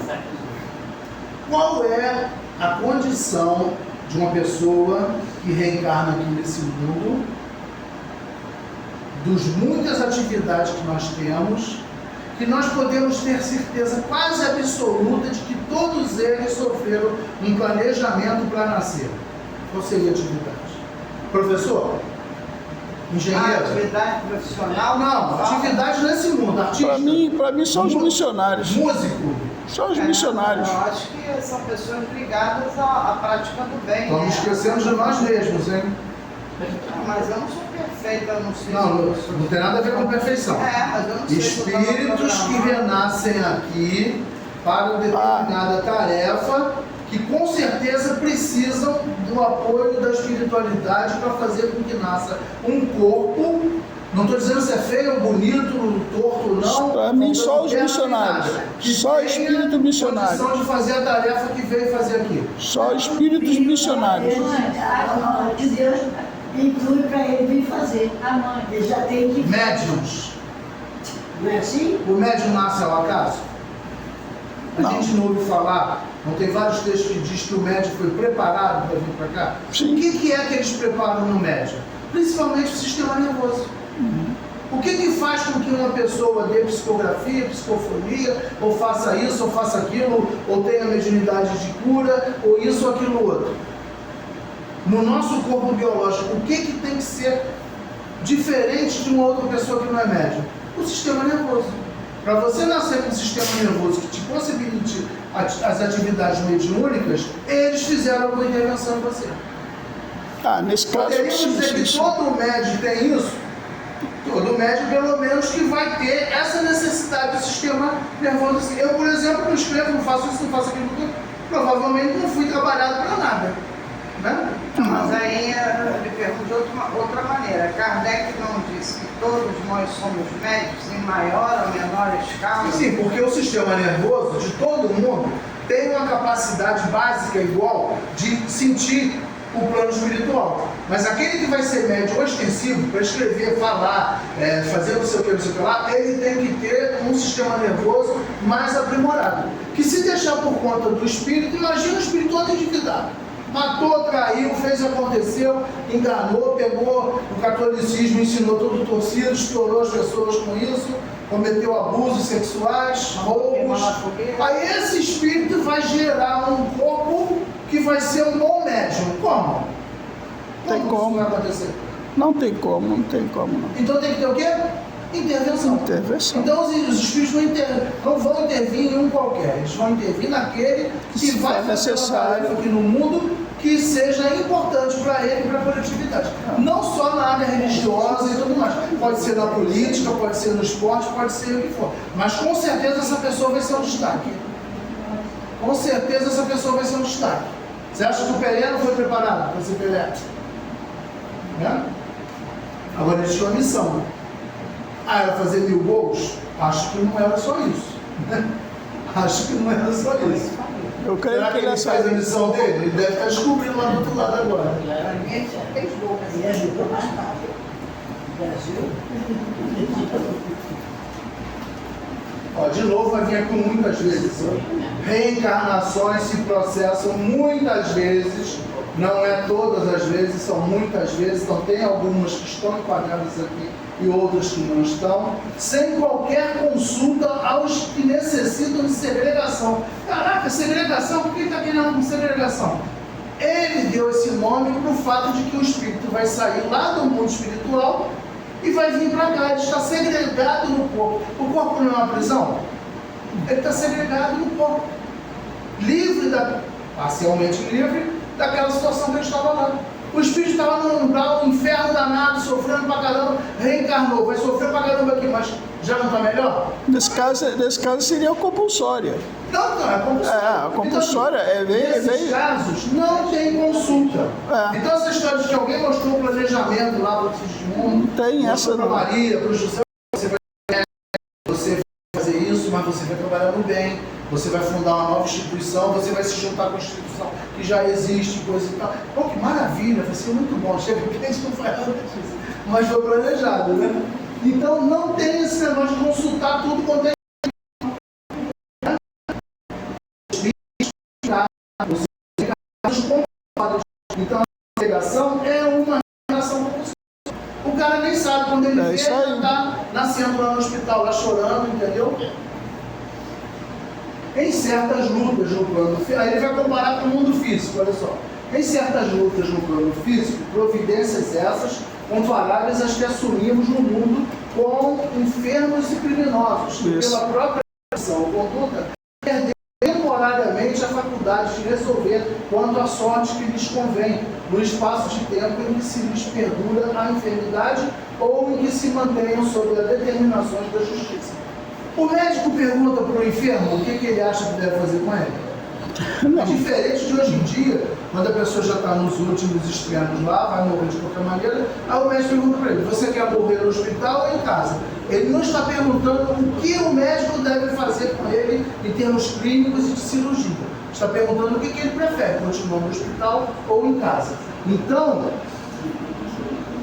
Qual é a condição de uma pessoa que reencarna aqui nesse mundo, dos muitas atividades que nós temos, que nós podemos ter certeza quase absoluta de que todos eles sofreram um planejamento para nascer? Qual seria a atividade? Professor? Engenheiro? Atividade profissional? Não, atividade nesse mundo, artista. Para mim são os missionários. Músico. São os missionários. Eu acho que são pessoas ligadas à prática do bem. Estamos esquecendo de nós mesmos, hein? Mas eu não sou perfeito. perfeita, eu não sei. Não tem nada a ver com perfeição. Mas eu não sei se eu tava Espíritos que programado. renascem aqui para determinada tarefa, que com certeza precisam do apoio da espiritualidade para fazer com que nasça um corpo. Não estou dizendo se é feio, bonito, torto, não. Para mim, só os Não quero missionários. nada. Que Só tenha espírito missionário. condição de fazer a tarefa que veio fazer aqui. Só espíritos missionários. A mãe de Deus inclui para ele vir fazer. A mãe. Ele já tem que. Médiums. Não é assim? O médium nasce ao acaso? A Não. gente não ouve falar, não tem vários textos que diz que o médium foi preparado para vir para cá? Sim. O que é que eles preparam no médium? Principalmente o sistema nervoso. O que faz com que uma pessoa dê psicografia, psicofonia, ou faça isso, ou faça aquilo, ou tenha mediunidade de cura, ou isso ou aquilo outro? No nosso corpo biológico, o que tem que ser diferente de uma outra pessoa que não é médium? O sistema nervoso. Para você nascer com um sistema nervoso que te possibilite as atividades mediúnicas, eles fizeram alguma intervenção em você. Nesse caso, Poderíamos dizer que sim. todo médium tem isso? Todo médium, pelo menos, que vai ter essa necessidade do sistema nervoso. Eu, por exemplo, não escrevo, não faço isso, não faço aquilo, porque provavelmente não fui trabalhado para nada. Né? Mas aí eu lhe pergunto de outra maneira. Kardec não disse que todos nós somos médicos em maior ou menor escala? Sim, porque o sistema nervoso de todo mundo tem uma capacidade básica igual de sentir o plano espiritual. Mas aquele que vai ser médium ostensivo, para escrever, falar, fazer não sei o que lá, ele tem que ter um sistema nervoso mais aprimorado. Que se deixar por conta do espírito, imagina o espírito todo endividado. Matou, traiu, fez, aconteceu, enganou, pegou o catolicismo, ensinou todo torcido, explorou as pessoas com isso, cometeu abusos sexuais, roubos. Aí esse espírito vai gerar um corpo que vai ser um bom médium. Como? Tem como. Isso vai acontecer? Não tem como, não tem como não. Então tem que ter o quê? Intervenção. Intervenção. Então os espíritos não vão intervir em um qualquer, eles vão intervir naquele que Se vai for fazer uma necessário. tarefa aqui no mundo que seja importante para ele e para a coletividade. Não só na área religiosa e tudo mais. Pode ser na política, pode ser no esporte, pode ser o que for. Mas com certeza essa pessoa vai ser um destaque. Com certeza essa pessoa vai ser um destaque. Você acha que o Pelé não foi preparado para ser Pelé? Né? Agora ele tinha uma missão. Era fazer 1000 gols? Acho que não era só isso. Acho que não era só isso. Eu creio Será que que ele nessa faz a missão dele? Ele deve estar descobrindo lá do outro lado agora. Para mim, ele só fez gol. Ele ajudou mais rápido. O Brasil. Ó, de novo vai vir aqui muitas vezes. Reencarnações se processam muitas vezes, não é todas as vezes, são muitas vezes, então tem algumas que estão enquadradas aqui e outras que não estão, sem qualquer consulta aos que necessitam de segregação. Caraca, segregação, por que está querendo com segregação? Ele deu esse nome para o fato de que o espírito vai sair lá do mundo espiritual e vai vir para cá, ele está segregado no corpo. O corpo não é uma prisão? Ele está segregado no corpo, parcialmente livre daquela situação que ele estava lá. O espírito estava no umbral, um inferno danado, sofrendo pra caramba, reencarnou, vai sofrer pra caramba aqui, mas já não está melhor? nesse caso seria a compulsória. Não, é compulsória. A compulsória Nesses casos, não tem consulta. Então essa história de que alguém mostrou o planejamento lá do Sigismundo, Não tem essa para não. Maria, para o José, você vai fazer isso, mas você vai trabalhar no bem, você vai fundar uma nova instituição, você vai se juntar com a instituição que já existe, coisa e tal. Pô, que maravilha, vai ser muito bom. Chega que a gente não faz nada disso, mas foi planejado, né? Então não tem esse negócio de consultar tudo quanto é. Então a negação é uma relação compulsória. O cara nem sabe quando ele vê, isso aí. já está nascendo lá no hospital, lá chorando, entendeu? Em certas lutas no plano físico, aí ele vai comparar com o mundo físico, olha só. Em certas lutas no plano físico, providências essas comparáveis às que assumimos no mundo com enfermos e criminosos, que Isso. pela própria ação ou conduta, perdem temporariamente a faculdade dificuldade de resolver quanto à sorte que lhes convém, no espaço de tempo em que se lhes perdura a enfermidade ou em que se mantenham sob as determinações da justiça. O médico pergunta para o enfermo o que ele acha que deve fazer com ele. É diferente de hoje em dia, quando a pessoa já está nos últimos extremos lá, vai morrer de qualquer maneira, aí o médico pergunta para ele, você quer morrer no hospital ou em casa? Ele não está perguntando o que o médico deve fazer com ele em termos clínicos e de cirurgia. Está perguntando o que ele prefere, continuar no hospital ou em casa. Então,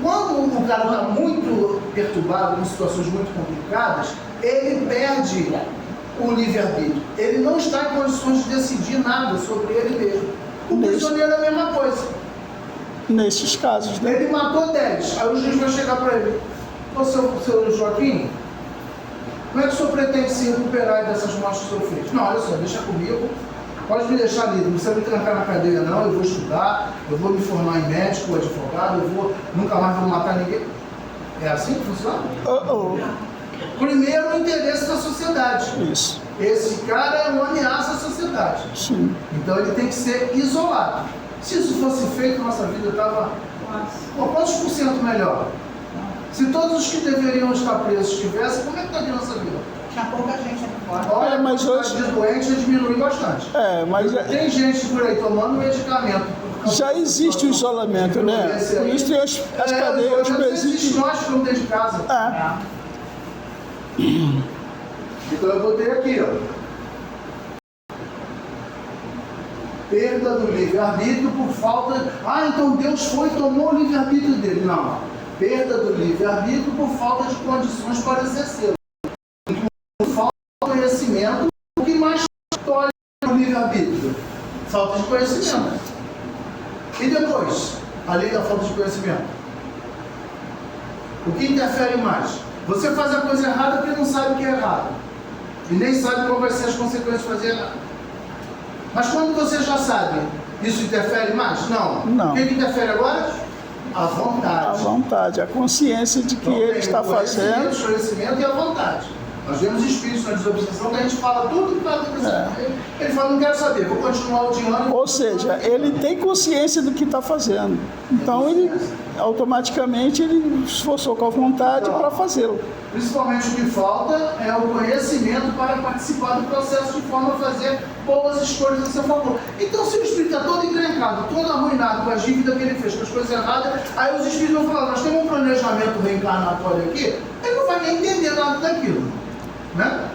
quando o cara está muito perturbado, em situações muito complicadas, ele perde o livre-arbítrio. Ele não está em condições de decidir nada sobre ele mesmo. O prisioneiro é a mesma coisa. Nesses casos, né? Ele matou 10, aí o juiz vai chegar para ele. Ô, seu Joaquim, como é que o senhor pretende se recuperar dessas mortes que o senhor fez? Não, olha só, deixa comigo, pode me deixar livre, não precisa me trancar na cadeia não, eu vou estudar, eu vou me formar em médico, advogado, nunca mais vou matar ninguém. É assim que funciona? Primeiro, o interesse da sociedade. Isso. Esse cara é uma ameaça à sociedade. Sim. Então ele tem que ser isolado. Se isso fosse feito, nossa vida estava quantos por cento melhor? Se todos os que deveriam estar presos estivessem, como é que estaria a nossa vida? Tinha pouca gente aqui fora. Olha, mas a hoje- quantidade de doentes diminui bastante. Mas Tem gente por aí tomando medicamento. já existe o isolamento, né? Por isso tem as cadeias, os presídios. Nós ficamos dentro de casa. Então eu botei aqui, ó. Perda do livre-arbítrio por falta... então Deus foi e tomou o livre-arbítrio dele. Não. Perda do livre-arbítrio por falta de condições para exercê-lo. Por falta de conhecimento, o que mais tolhe o livre-arbítrio? Falta de conhecimento. E depois, além da falta de conhecimento? O que interfere mais? Você faz a coisa errada porque não sabe o que é errado. E nem sabe qual vai ser as consequências de fazer errado. Mas quando você já sabe, isso interfere mais? Não. Não. O que interfere agora? A vontade. A vontade, a consciência de que ele está fazendo. O conhecimento e a vontade. Nós vemos espíritos na desobsessão que a gente fala tudo que está acontecendo. Ele fala, não quero saber, vou continuar odiando. Ou seja, ele tem consciência do que está fazendo. Então ele automaticamente ele esforçou com a vontade para fazê-lo. Principalmente o que falta é o conhecimento para participar do processo de forma a fazer boas escolhas a seu favor. Então, se o espírito está todo encrencado, todo arruinado com a dívida que ele fez, com as coisas erradas, aí os espíritos vão falar, nós temos um planejamento reencarnatório aqui, ele não vai nem entender nada daquilo. Né?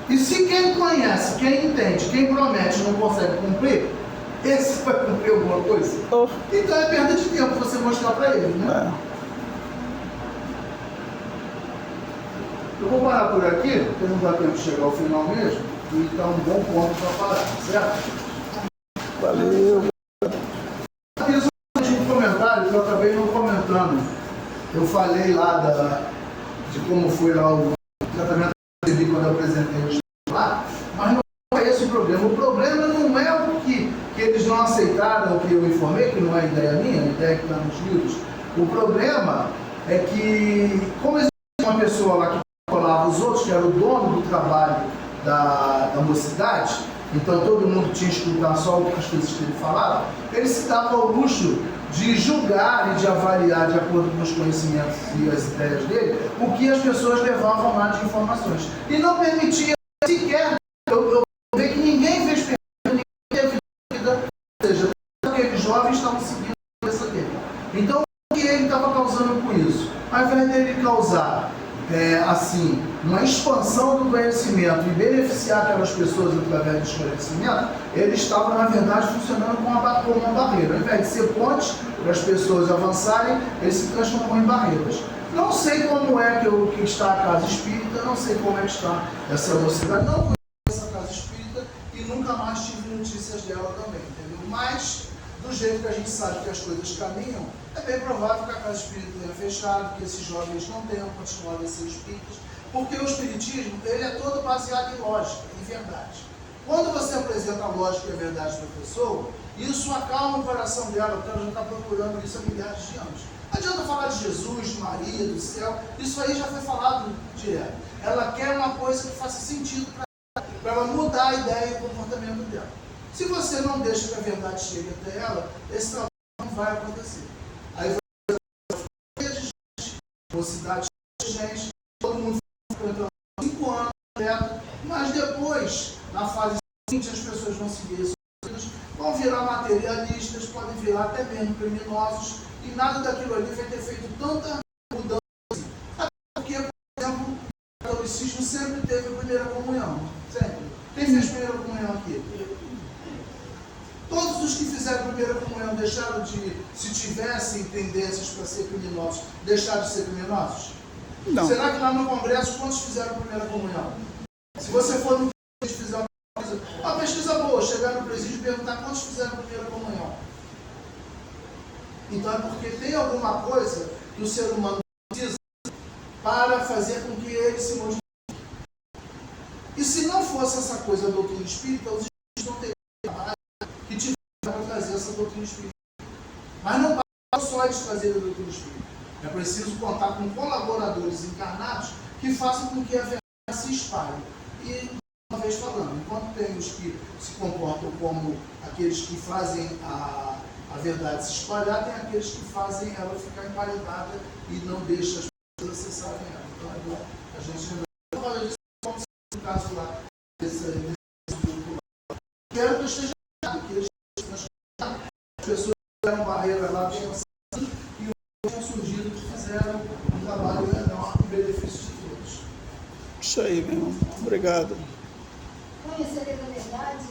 E se quem conhece, quem entende, quem promete não consegue cumprir, esse vai cumprir alguma coisa? Então é perda de tempo você mostrar para ele, né? Eu vou parar por aqui, porque não dá tempo de chegar ao final mesmo, e está um bom ponto para parar, certo? Valeu. Um comentário que eu acabei não comentando. Eu falei lá de como foi lá o tratamento que eu recebi quando eu apresentei o estudo lá, mas não é esse o problema. O problema não é o que eles não aceitaram o que eu informei, que não é ideia minha, a ideia que está nos livros. O problema é que, como existe uma pessoa lá que colava os outros, que era o dono do trabalho da mocidade, então todo mundo tinha que escutar só as coisas que ele falava, ele se dava ao luxo de julgar e de avaliar, de acordo com os conhecimentos e as ideias dele, o que as pessoas levavam lá de informações. E não permitia sequer, eu vejo que ninguém fez pergunta, ninguém teve dúvida, ou seja, aqueles jovens estavam seguindo a cabeça dele. Então, o que ele estava causando com isso? Ao invés dele causar assim, uma expansão do conhecimento e beneficiar aquelas pessoas através desse conhecimento, ele estava, na verdade, funcionando como uma barreira. Ao invés de ser ponte para as pessoas avançarem, ele se transformou em barreiras. Não sei como é que está a casa espírita, não sei como é que está essa mocidade, não conheço a casa espírita e nunca mais tive notícias dela também, entendeu? Mas, do jeito que a gente sabe que as coisas caminham, é bem provável que a casa espírita tenha fechado, que esses jovens não tenham continuado a ser espíritas, porque o espiritismo ele é todo baseado em lógica, em verdade. Quando você apresenta a lógica e a verdade para a pessoa, isso acalma o coração dela, porque ela já está procurando isso há milhares de anos. Não adianta falar de Jesus, de Maria, do céu, isso aí já foi falado direto. Ela quer uma coisa que faça sentido para ela mudar a ideia e o comportamento dela. Se você não deixa que a verdade chegue até ela, esse trabalho não vai acontecer. Aí você vai de gente, mocidade de gente, todo mundo frequentando 5 anos, certo? Mas depois, na fase seguinte, as pessoas vão seguir esses vão virar materialistas, podem virar até mesmo criminosos, e nada daquilo ali vai ter feito tanta mudança assim. Até porque, por exemplo, o catolicismo sempre teve a primeira comunhão. Sempre. Quem fez a primeira comunhão aqui? Todos os que fizeram a primeira comunhão deixaram de, se tivessem tendências para ser criminosos, deixaram de ser criminosos? Não. Será que lá no Congresso, quantos fizeram a primeira comunhão? Se você for no presídio fizer uma pesquisa boa, chegar no presídio e perguntar quantos fizeram a primeira comunhão. Então é porque tem alguma coisa que o ser humano precisa para fazer com que ele se modifique. E se não fosse essa coisa da doutrina espírita, os espíritos não teriam trabalho que tiveram para trazer essa doutrina espírita. Mas não basta só eles trazerem a doutrina espírita. É preciso contar com colaboradores encarnados que façam com que a verdade se espalhe. E, uma vez falando, enquanto tem os que se comportam como aqueles que fazem a verdade se espalhar, tem aqueles que fazem ela ficar emparedada e não deixam as pessoas acessarem ela. Então é bom a gente lembrar. Olha, disso, como no caso lá, desse grupo lá. Quero que eu esteja errado, que eles transformaram, as pessoas fizeram barreira lá, e tinham surgido que fizeram um trabalho enorme em benefício de todos. Isso aí, meu irmão. Obrigado. Conhecer a verdade